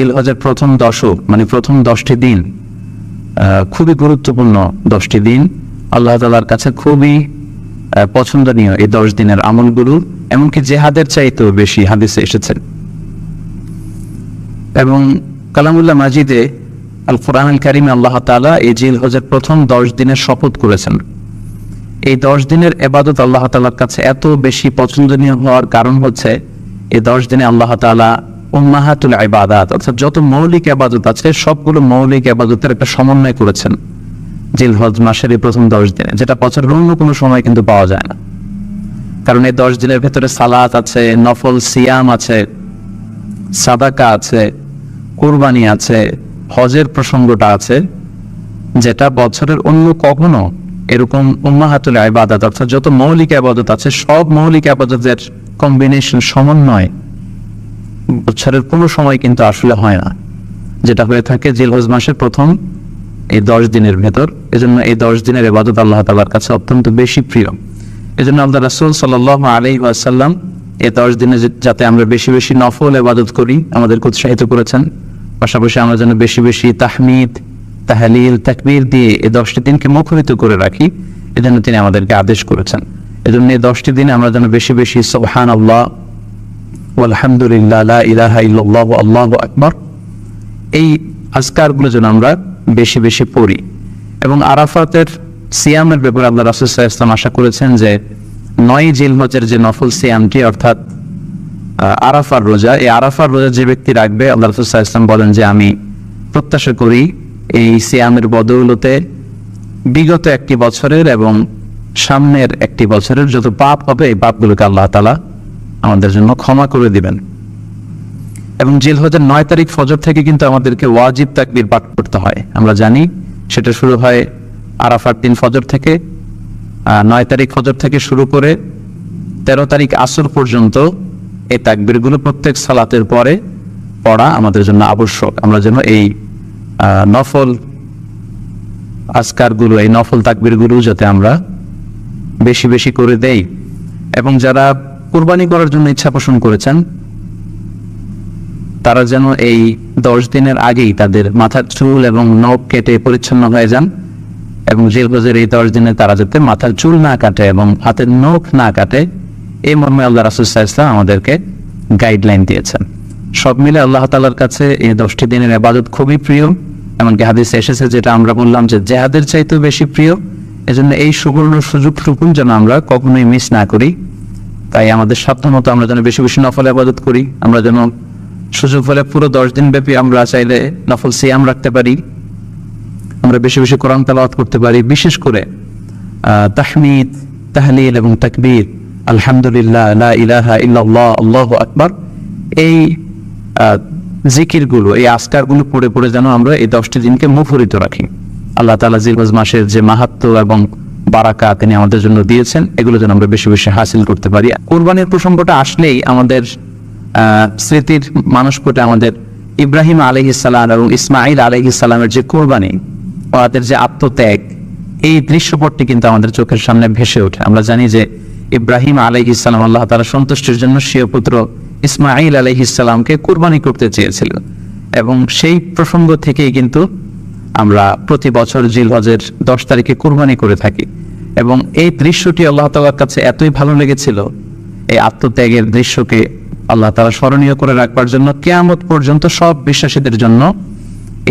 জিলহজের প্রথম দশক মানে প্রথম 10টি দিন খুবই গুরুত্বপূর্ণ 10টি দিন। আল্লাহ তাআলার কাছে খুবই পছন্দনীয় এই 10 দিনের আমলগুলো, এমনকি জেহাদের চাইতেও বেশি হাদিসে এসেছে। এবং কালামুল্লাহ মাজিদে আল কোরআন আল কারিমে আল্লাহ তাআলা এই জিলহজের প্রথম 10 দিনের শপথ করেছেন। এই 10 দিনের ইবাদত আল্লাহ তাআলার কাছে এত বেশি পছন্দনীয় হওয়ার কারণ হচ্ছে এই 10 দিনে আল্লাহ তাআলা উম্মাহাতুল ইবাদাত অর্থাৎ যত মৌলিক ইবাদত আছে সবগুলো মৌলিক ইবাদতের একটা সমন্বয় করেছেন জিলহজ মাসের এই প্রথম 10 দিনে, যেটা বছরের অন্য কোনো সময় কিন্তু পাওয়া যায় না। কারণ এই 10 দিনের ভেতরে সালাত আছে, নফল সিয়াম আছে, সাদাকা আছে, কুরবানি আছে, হজের প্রসঙ্গটা আছে, যেটা বছরের অন্য কখনো এরকম উম্মাহাতুল ইবাদাত অর্থাৎ যত মৌলিক ইবাদত আছে সব মৌলিক ইবাদতের কম্বিনেশন সমন্বয় বছরের কোনো সময় কিন্তু আসলে হয় না, যেটা হয়ে থাকে জিলহজ মাসের প্রথম এই 10 দিনের ভেতর। এজন্য এই 10 দিনের ইবাদত আল্লাহ তাআলার কাছে অত্যন্ত বেশি প্রিয়। এজন্য আল্লাহ রাসূল সাল্লাল্লাহু আলাইহি ওয়াসাল্লাম এই 10 দিনে যাতে আমরা বেশি বেশি নফল ইবাদত করি আমাদেরকে উৎসাহিত করেছেন। পাশাপাশি আমরা যেন বেশি বেশি তাহমিদ, তাহলিল, তাকবীর দিয়ে এই 10টি দিনকে মুখরিত করে রাখি, এজন্য তিনি আমাদেরকে আদেশ করেছেন। এজন্য এই 10টি দিনে আমরা যেন বেশি বেশি সুবহানাল্লাহ আলহামদুলিল্লাহ লা ইলাহা ইল্লাল্লাহু আল্লাহু আকবার এই আজকারগুলো যেন আমরা বেশি বেশি পড়ি। এবং আরাফাতের সিয়ামের ব্যাপারে আল্লাহ রাসূল সাল্লাল্লাহু আলাইহি ওয়াসাল্লাম আশা করেছেন যে 9 জিলহজের যে নফল সিয়ামটি অর্থাৎ আরাফার রোজা, এই আরাফার রোজা যে ব্যক্তি রাখবে আল্লাহ রাসূল সাল্লাল্লাহু আলাইহি ওয়াসাল্লাম বলেন যে আমি প্রত্যাশা করি এই সিয়ামের বদৌলতে বিগত একটি বছরের এবং সামনের একটি বছরের যত পাপ হবে এই পাপগুলোকে আল্লাহ তাআলা আমাদের জন্য ক্ষমা করে দিবেন। এবং জিলহজের 9 তারিখ ফজর থেকে কিন্তু আমাদেরকে ওয়াজিব তাকবীর পাঠ করতে হয়। আমরা জানি সেটা শুরু হয় আরাফার দিন ফজর থেকে, 9 তারিখ ফজর থেকে শুরু করে 13 তারিখ আসর পর্যন্ত এই তাকবীরগুলো প্রত্যেক সালাতের পরে পড়া আমাদের জন্য আবশ্যক। আমরা যেন এই নফল আজকারগুলো, এই নফল তাকবীরগুলো যাতে আমরা বেশি বেশি করে দেই। এবং যারা কুরবানি করার জন্য ইচ্ছা পোষণ করেছেন তারা যেন এই 10 দিনের আগেই তাদের মাথার চুল এবং নখ কেটে পরিচ্ছন্ন হয়ে যান। এবং জিলহজের এই 10 দিনে তারা যাতে মাথার চুল না কাটে এবং হাতের নখ না কাটে, এই মর্মে আল্লাহ রাসূল সাল্লাল্লাহু আলাইহি ওয়াসাল্লাম আমাদেরকে গাইডলাইন দিয়েছেন। সব মিলে আল্লাহ তাআলার কাছে এই 10টি দিনের ইবাদত খুবই প্রিয়। এমনকি হাদিসে এসেছে, যেটা আমরা বললাম যে জেহাদের চাইতেও বেশি প্রিয়। এজন্য এই সুবর্ণ সুযোগটুকু যেন আমরা কখনোই মিস না করি। তাই আমাদের সাধ্যমতো আমরা যেন বেশি বেশি নফল ইবাদত করি। আমরা যেন সুযোগ হলে পুরো 10 দিন ব্যাপী আমরা চাইলে নফল সিয়াম রাখতে পারি, আমরা বেশি বেশি কোরআন তেলাওয়াত করতে পারি। বিশেষ করে তাহমিদ, তাহলিল এবং তাকবীর, আলহামদুলিল্লাহ লা ইলাহা ইল্লাল্লাহ আল্লাহু আকবার, এই জিকিরগুলো, এই আজকারগুলো পড়ে পড়ে যেন আমরা এই 10টি দিনকে মুখরিত রাখি। আল্লাহ তাআলা জিলহজ মাসের যে মাহাত্ম্য এবং বারাকা তিনি আমাদের জন্য দিয়েছেন, এগুলো যেন আমরা বেশি বেশি হাসিল করতে পারি। কুরবানির প্রসঙ্গটা আসলেই আমাদের স্মৃতির মানসপটে আমাদের ইব্রাহিম আলাইহিস সালাম এবং ইসমাঈল আলাইহিস সালামের যে কুরবানি, ওদের যে আত্মত্যাগ, এই দৃশ্যপটটি কিন্তু আমাদের চোখের সামনে ভেসে ওঠে। আমরা জানি যে ইব্রাহিম আলাইহিস সালাম আল্লাহ তাআলা সন্তুষ্টির জন্য স্বীয় পুত্র ইসমাঈল আলাইহিস সালামকে কুরবানি করতে চেয়েছিলেন। এবং সেই প্রসঙ্গ থেকেই কিন্তু আমরা প্রতি বছর জিলহজের 10 তারিখে কুরবানি করে থাকি। এবং এই দৃশ্যটি আল্লাহ তাআলার কাছে এতই ভালো লেগেছিল, এই আত্মত্যাগের দৃশ্যকে আল্লাহ তাআলা স্মরণীয় করে রাখবার জন্য কিয়ামত পর্যন্ত সব বিশ্বাসীদের জন্য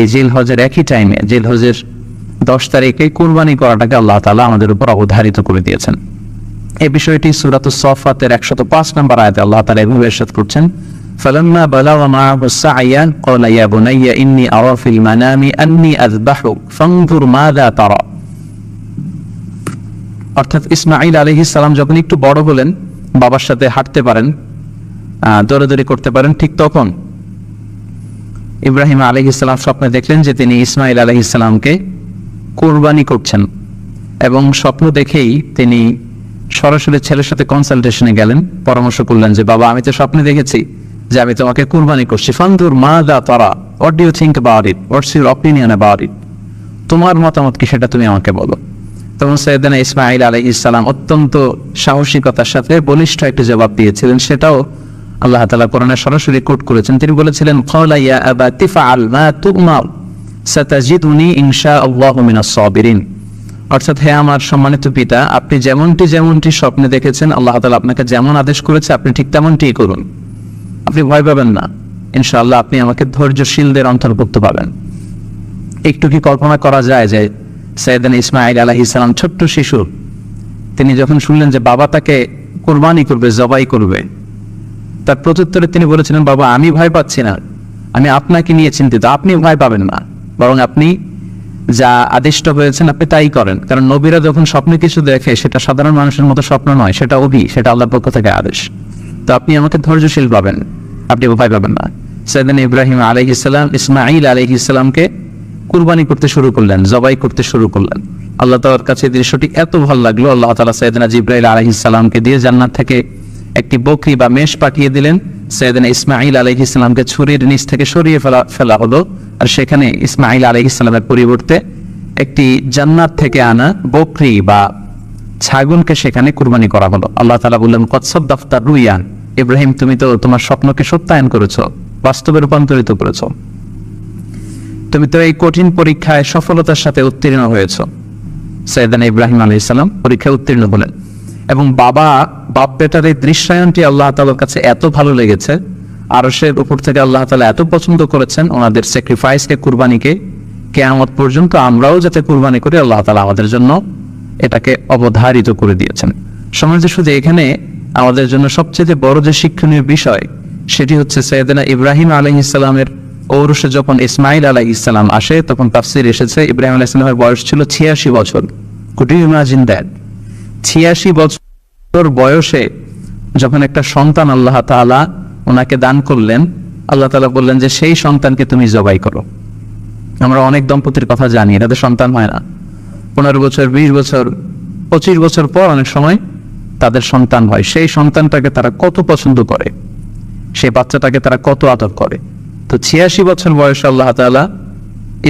এই জিলহজের একই টাইমে, জিলহজের 10 তারিখে কুরবানি করাটাকে আল্লাহ তাআলা আমাদের উপর অবধারিত করে দিয়েছেন। এই বিষয়টি সূরাতুস সাফফাতের 105 নম্বর আয়াতে আল্লাহ তাআলা এভাবে ইরশাদ করছেন, فلما بلغ معه السعي قال يا بني إني أرى في المنام أني أذبحك فانظر ماذا ترى। অর্থাৎ ইসমাঈল আলাইহিস সালাম যখন একটু বড় হলেন, বাবার সাথে হাঁটতে পারেন, দৌড়াদৌড়ি করতে পারেন, ঠিক তখন ইব্রাহিম আলাইহিস সালাম স্বপ্নে দেখলেন যে তিনি ইসমাঈল আলাইহিস সালামকে কুরবানি করছেন। এবং স্বপ্ন দেখেই তিনি সরাসরি ছেলের সাথে কনসালটেশনে গেলেন, পরামর্শ করলেন যে বাবা, আমি তো স্বপ্নে দেখেছি যে আমি তোমাকে কুরবানি করছি, ফানদুর মাযা তারা, what do you think about it, what's your opinion about it, তোমার মতামত কি সেটা তুমি আমাকে বলো। তখন সাইয়েদনা ইসমাঈল আলাইহিস সালাম অত্যন্ত সাহসিকতার সাথে বলিষ্ঠ একটি জবাব দিয়েছিলেন। সেটাও আল্লাহ তাআলা কোরআনে সরাসরি কোট করেছেন। তিনি বলেছিলেন, ক্বালা ইয়া আবাতি ফাআল মা তুমার সাতাজিদুনি ইনশাআল্লাহু মিনাস সাবিরিন। অর্থাৎ, হে আমার সম্মানিত পিতা, আপনি যেমনটি স্বপ্নে দেখেছেন, আল্লাহ তাআলা আপনাকে যেমন আদেশ করেছে আপনি ঠিক তেমনটিই করুন। আপনি ভয় পাবেন না, ইনশাআল্লাহ আপনি আমাকে ধৈর্যশীলদের অন্তর্ভুক্ত পাবেন। একটু কি কল্পনা করা যায় যে সাইয়েদনা ইসমাঈল আলাইহিস সালাম ছোট্ট শিশু, তিনি যখন শুনলেন যে বাবা তাকে কুরবানি করবে, জবাই করবে, তার প্রত্যুত্তরে তিনি বলেছিলেন, বাবা আমি ভয় পাচ্ছি না, আমি আপনাকে নিয়ে চিন্তিত, আপনি ভয় পাবেন না, বরং আপনি যা আদিষ্ট হয়েছেন আপনি তাই করেন। কারণ নবীরা যখন স্বপ্নে কিছু দেখে সেটা সাধারণ মানুষের মতো স্বপ্ন নয়, সেটা সেটা আল্লাহর পক্ষ থেকে আদেশ। তো আপনি আমাকে ধৈর্যশীল পাবেন, আপনি ভয় পাবেন না। সাইয়েদনা ইব্রাহিম আলাইহিস সালাম ইসমাঈল আলাইহিস সালামকে কুরবানি করতে শুরু করলেন, জবাই করতে শুরু করলেন। আল্লাহ তাআলার কাছে দৃশ্যটি এত ভালো লাগলো, আল্লাহ তাআলা সাইয়েদনা জিবরাইল আলাইহিস সালামকে দিয়ে জান্নাত থেকে একটি বকরি বা মেষ পাঠিয়ে দিলেন। সাইয়েদনা ইসমাঈল আলাইহিস সালামকে ছুরির নিচ থেকে সরিয়ে ফেলা হলো, আর সেখানে ইসমাঈল আলাইহিস সালামের পরিবর্তে একটি জান্নাত থেকে আনা বকরি বা ছাগলকে সেখানে কুরবানি করা হলো। আল্লাহ তাআলা বললেন, কদ সাদ্দাকতা রুইয়া, ইব্রাহিম তুমি তো তোমার স্বপ্নকে সত্যায়ন করেছো, বাস্তবে রূপান্তরিত করেছো, তুমি তো এই কঠিন পরীক্ষায় সফলতার সাথে উত্তীর্ণ হয়েছ। সাইয়েদনা ইব্রাহিম আলাইহিস সালাম পরীক্ষায় উত্তীর্ণ হলেন, এবং বাপ বেটার এই দৃশ্যায়নটি আল্লাহ তাআলার কাছে এত ভালো লেগেছে, আরশের উপর থেকে আল্লাহ তাআলা এত পছন্দ করেছেন ওনাদের স্যাক্রিফাইসকে, কুরবানিকে, কিয়ামত পর্যন্ত আমরাও যাতে কুরবানি করি, আল্লাহ তাআলা আমাদের জন্য এটাকে অবধারিত করে দিয়েছেন। সমাজে শুধু এখানে আমাদের জন্য সবচেয়ে বড় যে শিক্ষণীয় বিষয়, সেটি হচ্ছে সাইয়েদনা ইব্রাহিম আলাইহিস সালামের ঔরসে যখন ইসমাঈল আলাইহিস সালাম আসে, তখন তাফসীর এসেছে ইব্রাহিম আলাইহিস সালামের বয়স ছিল 86 বছর। Could you imagine that? 86 বছর বয়সে যখন একটা সন্তান আল্লাহ তাআলা ওনাকে দান করলেন, আল্লাহ তাআলা বললেন যে সেই সন্তানকে তুমি জবাই করো। আমরা অনেক দম্পতির কথা জানি, এদের সন্তান হয় না, 15 বছর, 20 বছর, 25 বছর পর অনেক সময় তাদের সন্তান হয়। সেই সন্তানটাকে তারা কত পছন্দ করে, সেই বাচ্চাটাকে তারা কত আদর করে। তো 86 বছর বয়সে আল্লাহ তাআলা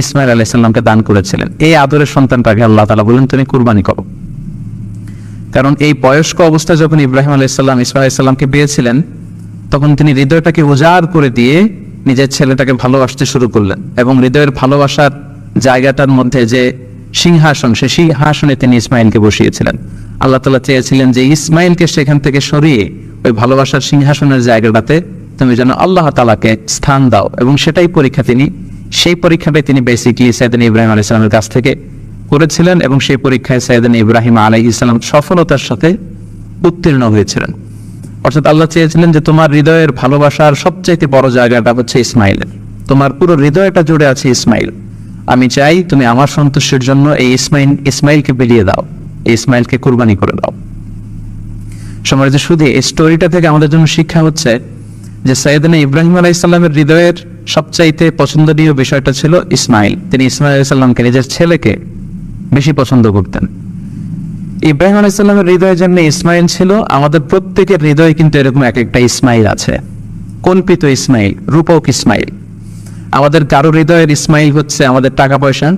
ইসমাঈল আলাইহিস সালামকে দান করেছিলেন। এই আদরের সন্তানটাকে আল্লাহ তাআলা বললেন তুমি কুরবানি করো। কারণ এই বয়স্ক অবস্থায় যখন ইব্রাহিম আলাইহিস সালাম ইসমাঈল আলাইহিস সালামকে পেয়েছিলেন, তখন তিনি হৃদয়টাকে উজাড় করে দিয়ে নিজের ছেলেটাকে ভালোবাসতে শুরু করলেন, এবং হৃদয়ের ভালোবাসার জায়গাটার মধ্যে যে সিংহাসন, সে সিংহাসনে তিনি ইসমাঈলকে বসিয়েছিলেন। আল্লাহ তাআলা চেয়েছিলেন যে ইসমাঈলকে সেখান থেকে সরিয়ে ওই ভালোবাসার সিংহাসনের জায়গাটাতে তুমি যেন আল্লাহ তাআলাকে স্থান দাও, এবং সেই পরীক্ষাটাই তিনি বেসিক্যালি সাইয়েদনা ইব্রাহিম আলাইহিস সালামের কাছ থেকে করেছিলেন, এবং সেই পরীক্ষায় সাইয়েদনা ইব্রাহিম আলাইহিস সালাম সফলতার সাথে উত্তীর্ণ হয়েছিলেন। অর্থাৎ আল্লাহ চেয়েছিলেন যে তোমার হৃদয়ের ভালোবাসার সবচেয়ে বড় জায়গাটা হচ্ছে ইসমাঈলের, তোমার পুরো হৃদয়টা জুড়ে আছে ইসমাঈল। আমি চাই তুমি আমার সন্তুষ্টির জন্য এই ইসমাঈলকে বিলিয়ে দাও, এই ইসমাঈলকে কুরবানি করে দাও। সম্মানিত শুধু এই স্টোরিটা থেকে আমাদের জন্য শিক্ষা হচ্ছে যে সাইয়েদনা ইব্রাহিম আলাইহিস সালামের হৃদয়ের সবচাইতে পছন্দনীয় বিষয়টা ছিল ইসমাঈল। তিনি ইসমাঈল আলাইহিস সালামকে, নিজের ছেলেকে বেশি পছন্দ করতেন। ইব্রাহিম আলাইহিস সালামের হৃদয়ে যেমন ইসমাঈল ছিল, আমাদের প্রত্যেকের হৃদয়ে কিন্তু এরকম এক একটা ইসমাঈল আছে, কল্পিত ইসমাঈল, রূপক ইসমাঈল। আমাদের কারো হৃদয়ের ইসমাঈল হচ্ছে আমাদের টাকা পয়সা,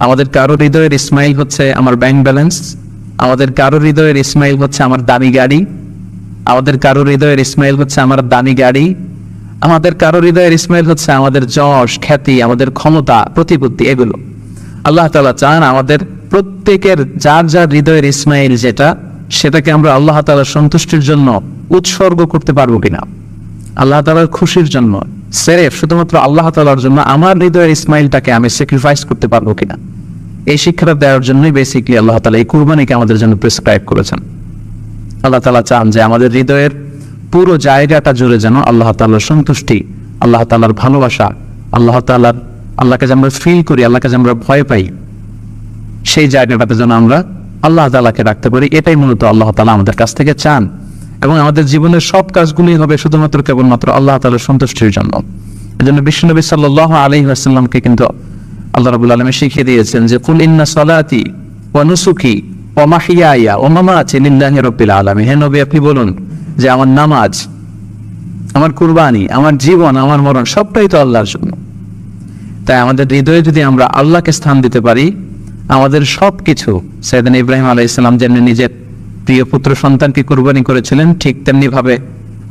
আমাদের কারো হৃদয়ের ইসমাঈল হচ্ছে আমার ব্যাংক ব্যালেন্স, আমাদের কারো হৃদয়ের ইসমাঈল হচ্ছে আমার দামি গাড়ি, আমাদের কারো হৃদয়ের ইসমাঈল হচ্ছে আমার দামি গাড়ি, আমাদের কারো হৃদয়ের ইসমাঈল হচ্ছে আমাদের যশ, খ্যাতি, আমাদের ক্ষমতা, প্রতিপত্তি, এগুলো। আল্লাহ তাআলা চান আমাদের প্রত্যেকের যার যার হৃদয়ের ইসমাঈল যেটা, সেটাকে আমরা আল্লাহ তাআলার সন্তুষ্টির জন্য উৎসর্গ করতে পারবো কিনা, আল্লাহ তাআলার খুশির জন্য, সেরেফ শুধুমাত্র আল্লাহ তাআলার জন্য আমার হৃদয়ের ইসমাঈলটাকে আমি স্যাক্রিফাইস করতে পারবো কিনা। এই শিক্ষাটা দেওয়ার জন্যই বেসিক্যালি আল্লাহ তাআলা এই কুরবানিকে আমাদের জন্য প্রেসক্রাইব করেছেন। আল্লাহ তাআলা চান যে আমাদের হৃদয়ের পুরো জায়গাটা জুড়ে যেন আল্লাহ তাআলার সন্তুষ্টি, আল্লাহ তাআলার ভালোবাসা, আল্লাহকে যেন আমরা ফিল করি, আল্লাহকে যেন আমরা ভয় পাই, সেই জায়গাটাতে যেন আমরা আল্লাহ তাআলাকে রাখতে পারি। এটাই মূলত আল্লাহ তাআলা আমাদের কাছ থেকে চান, এবং আমাদের জীবনের সব কাজগুলি হবে শুধুমাত্র কেবলমাত্র আল্লাহ তাআলার সন্তুষ্টির জন্য। এজন্য বিশ্বনবী সাল্লাল্লাহু আলাইহি ওয়াসাল্লামকে কিন্তু আল্লাহ রাব্বুল আলামিন শিখিয়ে দিয়েছেন যে কুল ইন্না সালাতি ওয়া নুসুকি ওয়া মাহইয়ায়া ওয়া মামাতি লিল্লাহি রাব্বিল আলামিন। হে নবী আপনি বলুন যে আমার নামাজ, আমার কুরবানি, আমার জীবন, আমার মরণ সবটাই তো আল্লাহর জন্য। তাই আমাদের হৃদয়ে যদি আমরা আল্লাহকে স্থান দিতে পারি, আমাদের সবকিছু, সাইয়েদনা ইব্রাহিম আলাইহিস সালাম যেমনি নিজের প্রিয় পুত্র সন্তানকে কুরবানি করেছিলেন, ঠিক তেমনি ভাবে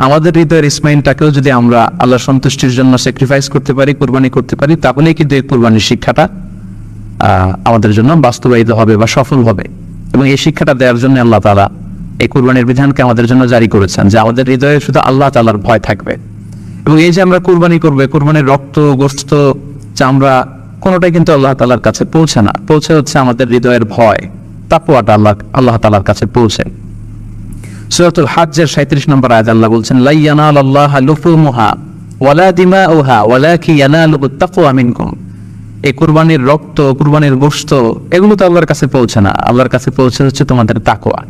আমাদের হৃদয়ের ইসমাইলটাকেও যদি আমরা আল্লাহ সন্তুষ্টির জন্য স্যাক্রিফাইস করতে পারি, কোরবানি করতে পারি, তাহলেই কিন্তু এই কোরবানির শিক্ষাটা আমাদের জন্য বাস্তবায়িত হবে বা সফল হবে। এবং এই শিক্ষাটা দেওয়ার জন্য আল্লাহ তাআলা এই কোরবানির বিধানকে আমাদের জন্য জারি করেছেন, যে আমাদের হৃদয়ে শুধু আল্লাহ তাআলার ভয় থাকবে। এবং এই যে আমরা কোরবানি করবে, কোরবানির রক্ত, গোশত, চামড়া কোনোটাই কিন্তু আল্লাহ তাআলার কাছে পৌঁছে না, পৌঁছে হচ্ছে আমাদের হৃদয়ের ভয়, তাকওয়াটা আল্লাহ তাআলার কাছে পৌঁছে। সূরাতুল হজ্জের 37 নম্বর আয়াতে আল্লাহ বলছেন, লা ইয়ানালাল্লাহা লুহুমুহা ওয়ালা দিমাউহা ওয়ালাকি ইয়ানালুহুত তাকওয়া মিনকুম। এই কুরবানির রক্ত, কুরবানির গোশত এগুলো তো আল্লাহর কাছে পৌঁছে না, আল্লাহর কাছে পৌঁছে হচ্ছে তোমাদের তাকওয়া।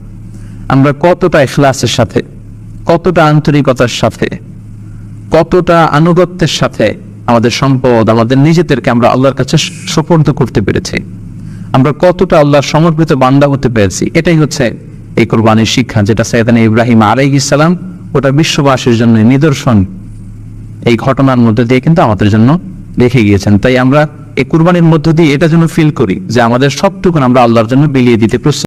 আমরা কতটা ইখলাসের সাথে, কতটা আন্তরিকতার সাথে, কতটা আনুগত্যের সাথে আমাদের সম্পদ, আমাদের নিজেদেরকে আমরা আল্লাহর কাছে সুপর্দ করতে পেরেছি, আমরা কতটা আল্লাহর সমর্পিত বান্দা হতে পেরেছি, এটাই হচ্ছে এই কোরবানির শিক্ষা, যেটা সাইয়েদানা ইব্রাহিম আলাইহিস সালাম ওটা বিশ্ববাসীর জন্য নিদর্শন এই ঘটনার মধ্যে দিয়ে কিন্তু আমাদের জন্য রেখে গিয়েছেন। তাই আমরা এই কুরবানির মধ্য দিয়ে এটা যেন ফিল করি যে আমাদের সবটুকুন আমরা আল্লাহর জন্য বিলিয়ে দিতে প্রস্তুত।